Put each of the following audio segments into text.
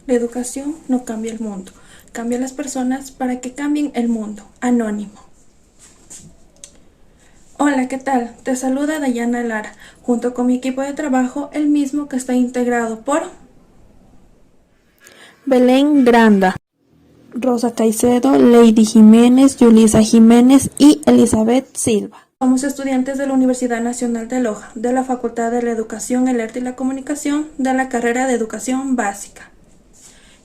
La educación no cambia el mundo, cambia a las personas para que cambien el mundo. Anónimo. Hola, ¿qué tal? Te saluda Dayana Lara, junto con mi equipo de trabajo, el mismo que está integrado por Belén Granda, Rosa Caicedo, Lady Jiménez, Yulisa Jiménez y Elizabeth Silva. Somos estudiantes de la Universidad Nacional de Loja, de la Facultad de la Educación, el Arte y la Comunicación, de la carrera de Educación Básica.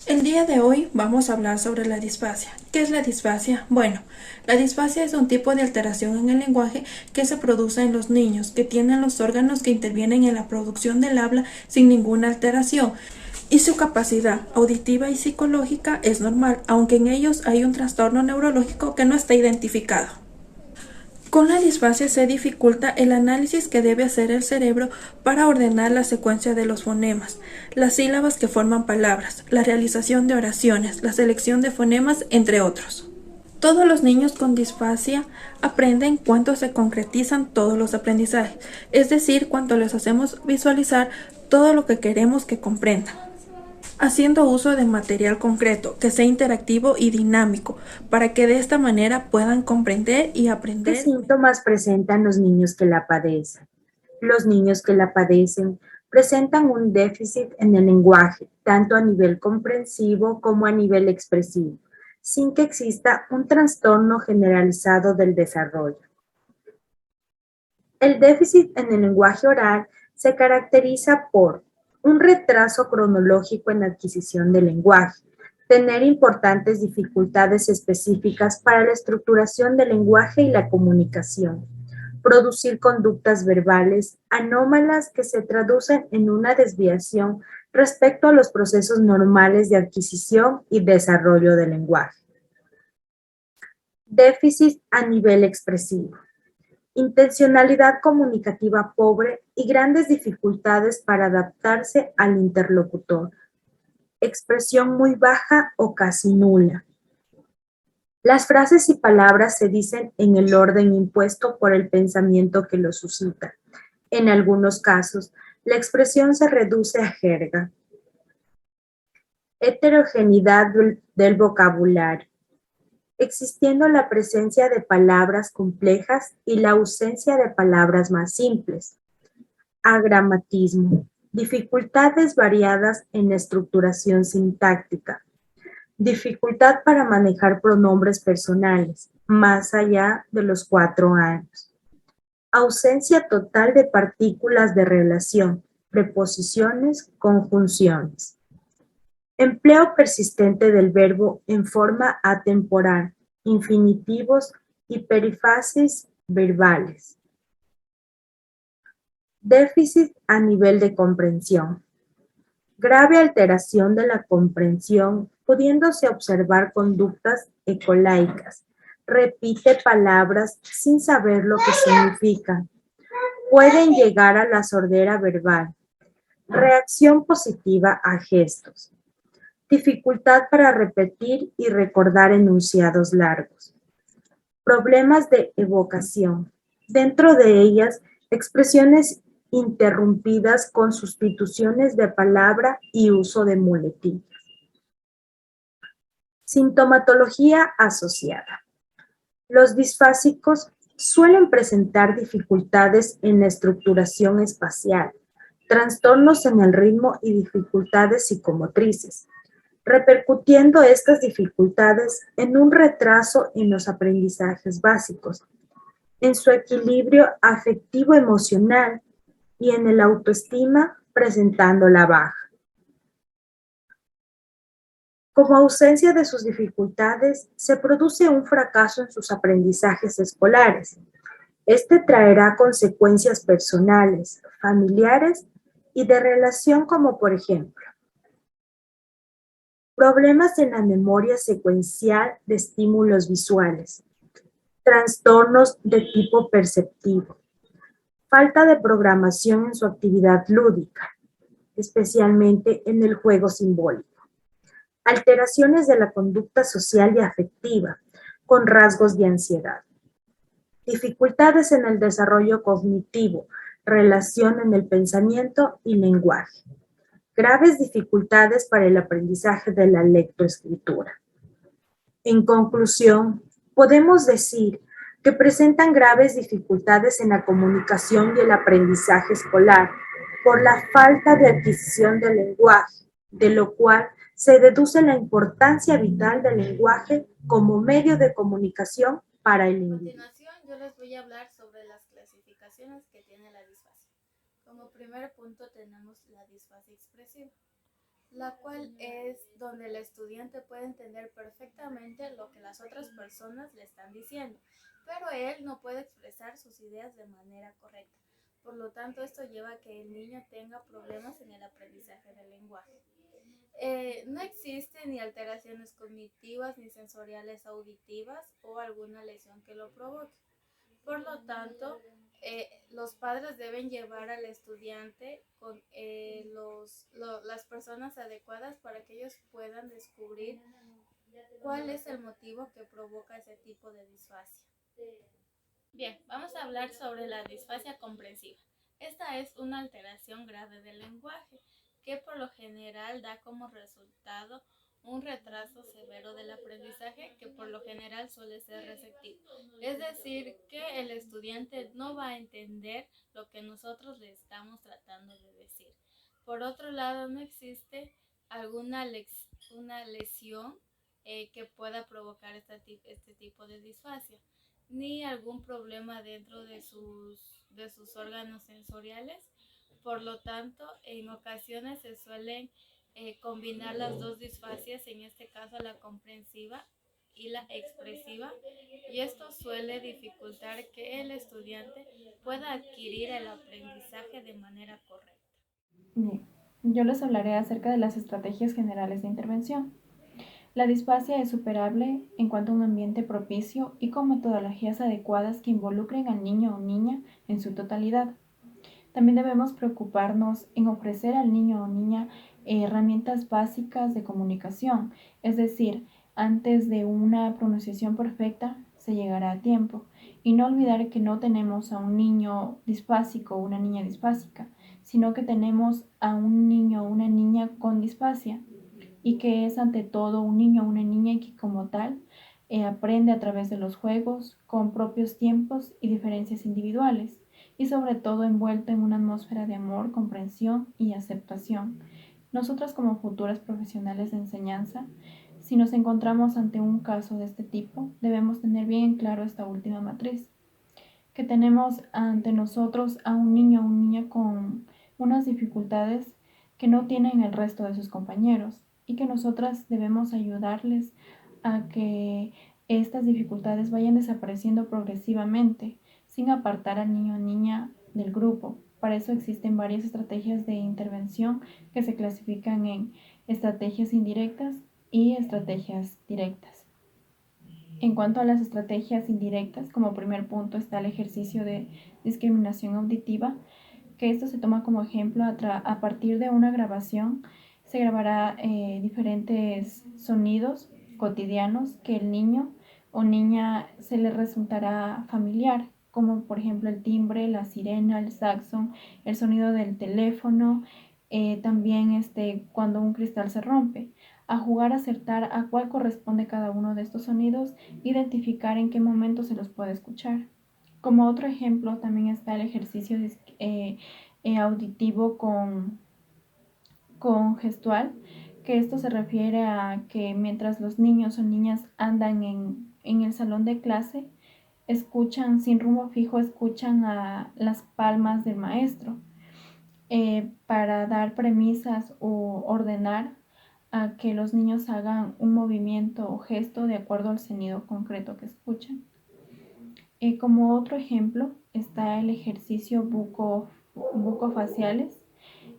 El día de hoy vamos a hablar sobre la disfasia. ¿Qué es la disfasia? Bueno, la disfasia es un tipo de alteración en el lenguaje que se produce en los niños que tienen los órganos que intervienen en la producción del habla sin ninguna alteración y su capacidad auditiva y psicológica es normal, aunque en ellos hay un trastorno neurológico que no está identificado. Con la disfasia se dificulta el análisis que debe hacer el cerebro para ordenar la secuencia de los fonemas, las sílabas que forman palabras, la realización de oraciones, la selección de fonemas, entre otros. Todos los niños con disfasia aprenden cuando se concretizan todos los aprendizajes, es decir, cuando les hacemos visualizar todo lo que queremos que comprendan, haciendo uso de material concreto, que sea interactivo y dinámico, para que de esta manera puedan comprender y ¿Qué aprender. síntomas presentan los niños que la padecen? Los niños que la padecen presentan un déficit en el lenguaje, tanto a nivel comprensivo como a nivel expresivo, sin que exista un trastorno generalizado del desarrollo. El déficit en el lenguaje oral se caracteriza por un retraso cronológico en la adquisición del lenguaje, tener importantes dificultades específicas para la estructuración del lenguaje y la comunicación, producir conductas verbales anómalas que se traducen en una desviación respecto a los procesos normales de adquisición y desarrollo del lenguaje. Déficit a nivel expresivo. Intencionalidad comunicativa pobre y grandes dificultades para adaptarse al interlocutor. Expresión muy baja o casi nula. Las frases y palabras se dicen en el orden impuesto por el pensamiento que los suscita. En algunos casos, la expresión se reduce a jerga. Heterogeneidad del vocabulario, existiendo la presencia de palabras complejas y la ausencia de palabras más simples. Agramatismo, dificultades variadas en la estructuración sintáctica, dificultad para manejar pronombres personales, más allá de los 4 años. Ausencia total de partículas de relación, preposiciones, conjunciones. Empleo persistente del verbo en forma atemporal, infinitivos y perifasis verbales. Déficit a nivel de comprensión. Grave alteración de la comprensión, pudiéndose observar conductas ecolaicas. Repite palabras sin saber lo que significan. Pueden llegar a la sordera verbal. Reacción positiva a gestos. Dificultad para repetir y recordar enunciados largos. Problemas de evocación. Dentro de ellas, expresiones interrumpidas con sustituciones de palabra y uso de muletillas. Sintomatología asociada. Los disfásicos suelen presentar dificultades en la estructuración espacial, trastornos en el ritmo y dificultades psicomotrices, repercutiendo estas dificultades en un retraso en los aprendizajes básicos, en su equilibrio afectivo-emocional y en el autoestima presentando la baja. Como ausencia de sus dificultades, se produce un fracaso en sus aprendizajes escolares. Este traerá consecuencias personales, familiares y de relación como por ejemplo, problemas en la memoria secuencial de estímulos visuales, trastornos de tipo perceptivo, falta de programación en su actividad lúdica, especialmente en el juego simbólico, alteraciones de la conducta social y afectiva, con rasgos de ansiedad, dificultades en el desarrollo cognitivo, relación en el pensamiento y lenguaje, graves dificultades para el aprendizaje de la lectoescritura. En conclusión, podemos decir que presentan graves dificultades en la comunicación y el aprendizaje escolar por la falta de adquisición del lenguaje, de lo cual se deduce la importancia vital del lenguaje como medio de comunicación para el individuo. A continuación, yo les voy a hablar sobre las clasificaciones que tiene la disfasia. Como primer punto tenemos la disfasia expresiva, la cual es donde el estudiante puede entender perfectamente lo que las otras personas le están diciendo, pero él no puede expresar sus ideas de manera correcta. Por lo tanto, esto lleva a que el niño tenga problemas en el aprendizaje del lenguaje. No existen ni alteraciones cognitivas ni sensoriales auditivas o alguna lesión que lo provoque. Por lo tanto, los padres deben llevar al estudiante con las personas adecuadas para que ellos puedan descubrir cuál es el motivo que provoca ese tipo de disfasia. Bien, vamos a hablar sobre la disfasia comprensiva. Esta es una alteración grave del lenguaje que por lo general da como resultado un retraso severo del aprendizaje que por lo general suele ser receptivo. Es decir, que el estudiante no va a entender lo que nosotros le estamos tratando de decir. Por otro lado, no existe alguna una lesión que pueda provocar este tipo de disfasia, ni algún problema dentro de sus órganos sensoriales. Por lo tanto, en ocasiones se suelen combinar las dos disfasias, en este caso la comprensiva y la expresiva, y esto suele dificultar que el estudiante pueda adquirir el aprendizaje de manera correcta. Bien, yo les hablaré acerca de las estrategias generales de intervención. La disfasia es superable en cuanto a un ambiente propicio y con metodologías adecuadas que involucren al niño o niña en su totalidad. También debemos preocuparnos en ofrecer al niño o niña herramientas básicas de comunicación, es decir, antes de una pronunciación perfecta se llegará a tiempo. Y no olvidar que no tenemos a un niño disfásico o una niña disfásica, sino que tenemos a un niño o una niña con disfasia y que es ante todo un niño o una niña y que como tal aprende a través de los juegos, con propios tiempos y diferencias individuales y sobre todo envuelto en una atmósfera de amor, comprensión y aceptación. Nosotros como futuras profesionales de enseñanza, si nos encontramos ante un caso de este tipo, debemos tener bien claro esta última matriz, que tenemos ante nosotros a un niño o una niña con unas dificultades que no tienen el resto de sus compañeros y que nosotras debemos ayudarles a que estas dificultades vayan desapareciendo progresivamente, sin apartar al niño o niña del grupo. Para eso existen varias estrategias de intervención que se clasifican en estrategias indirectas y estrategias directas. En cuanto a las estrategias indirectas, como primer punto está el ejercicio de discriminación auditiva, que esto se toma como ejemplo a partir de una grabación. Se grabará diferentes sonidos cotidianos que el niño o niña se le resultará familiar, como por ejemplo el timbre, la sirena, el saxo, el sonido del teléfono, también cuando un cristal se rompe. A jugar a acertar a cuál corresponde cada uno de estos sonidos, identificar en qué momento se los puede escuchar. Como otro ejemplo también está el ejercicio auditivo con gestual, que esto se refiere a que mientras los niños o niñas andan en el salón de clase, escuchan sin rumbo fijo, escuchan a las palmas del maestro para dar premisas o ordenar a que los niños hagan un movimiento o gesto de acuerdo al sonido concreto que escuchan. Como otro ejemplo está el ejercicio bucofaciales,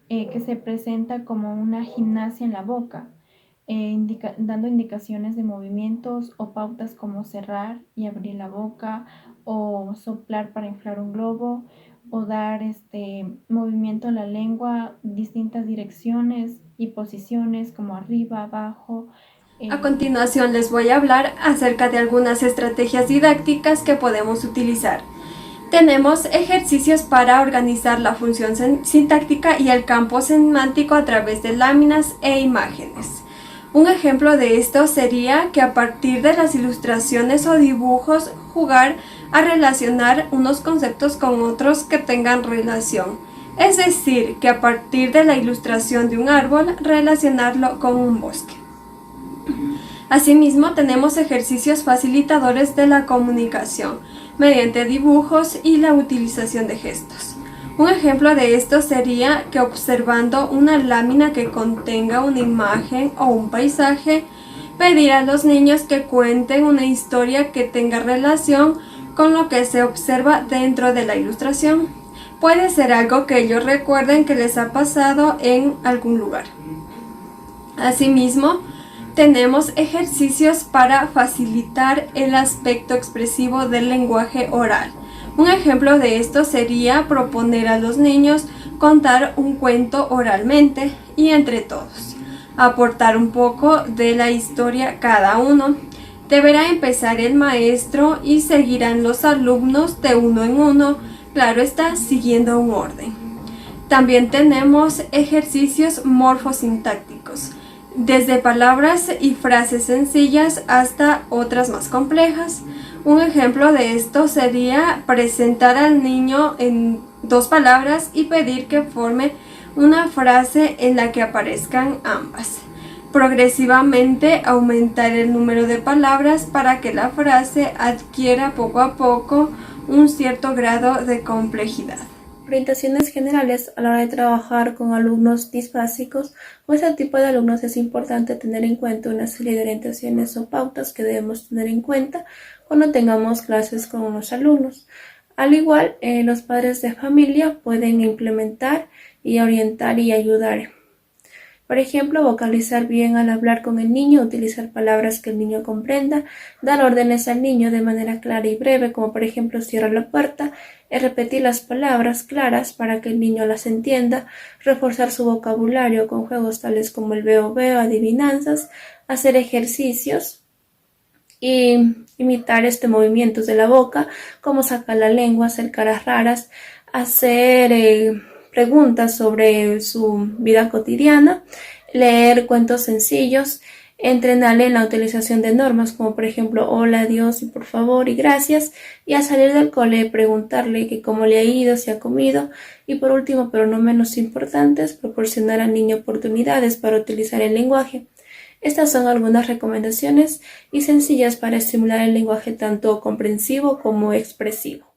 que se presenta como una gimnasia en la boca, dando indicaciones de movimientos o pautas como cerrar y abrir la boca, o soplar para inflar un globo, o dar movimiento a la lengua, distintas direcciones y posiciones como arriba, abajo. A continuación les voy a hablar acerca de algunas estrategias didácticas que podemos utilizar. Tenemos ejercicios para organizar la función sintáctica y el campo semántico a través de láminas e imágenes. Un ejemplo de esto sería que a partir de las ilustraciones o dibujos jugar a relacionar unos conceptos con otros que tengan relación. Es decir, que a partir de la ilustración de un árbol relacionarlo con un bosque. Asimismo, tenemos ejercicios facilitadores de la comunicación mediante dibujos y la utilización de gestos. Un ejemplo de esto sería que observando una lámina que contenga una imagen o un paisaje, pedir a los niños que cuenten una historia que tenga relación con lo que se observa dentro de la ilustración. Puede ser algo que ellos recuerden que les ha pasado en algún lugar. Asimismo, tenemos ejercicios para facilitar el aspecto expresivo del lenguaje oral. Un ejemplo de esto sería proponer a los niños contar un cuento oralmente y entre todos, aportar un poco de la historia cada uno. Deberá empezar el maestro y seguirán los alumnos de uno en uno, claro está, siguiendo un orden. También tenemos ejercicios morfosintácticos, desde palabras y frases sencillas hasta otras más complejas. Un ejemplo de esto sería presentar al niño en 2 palabras y pedir que forme una frase en la que aparezcan ambas. Progresivamente aumentar el número de palabras para que la frase adquiera poco a poco un cierto grado de complejidad. Orientaciones generales a la hora de trabajar con alumnos disfásicos o este tipo de alumnos es importante tener en cuenta una serie de orientaciones o pautas que debemos tener en cuenta cuando tengamos clases con los alumnos. Al igual, los padres de familia pueden implementar y orientar y ayudar. Por ejemplo, vocalizar bien al hablar con el niño, utilizar palabras que el niño comprenda, dar órdenes al niño de manera clara y breve, como por ejemplo cierra la puerta, repetir las palabras claras para que el niño las entienda, reforzar su vocabulario con juegos tales como el veo, adivinanzas, hacer ejercicios y imitar movimientos de la boca, como sacar la lengua, hacer caras raras, hacer preguntas sobre su vida cotidiana, leer cuentos sencillos, entrenarle en la utilización de normas como por ejemplo hola, adiós y por favor y gracias, y al salir del cole preguntarle que cómo le ha ido, si ha comido, y por último pero no menos importante es proporcionar al niño oportunidades para utilizar el lenguaje. Estas son algunas recomendaciones y sencillas para estimular el lenguaje tanto comprensivo como expresivo.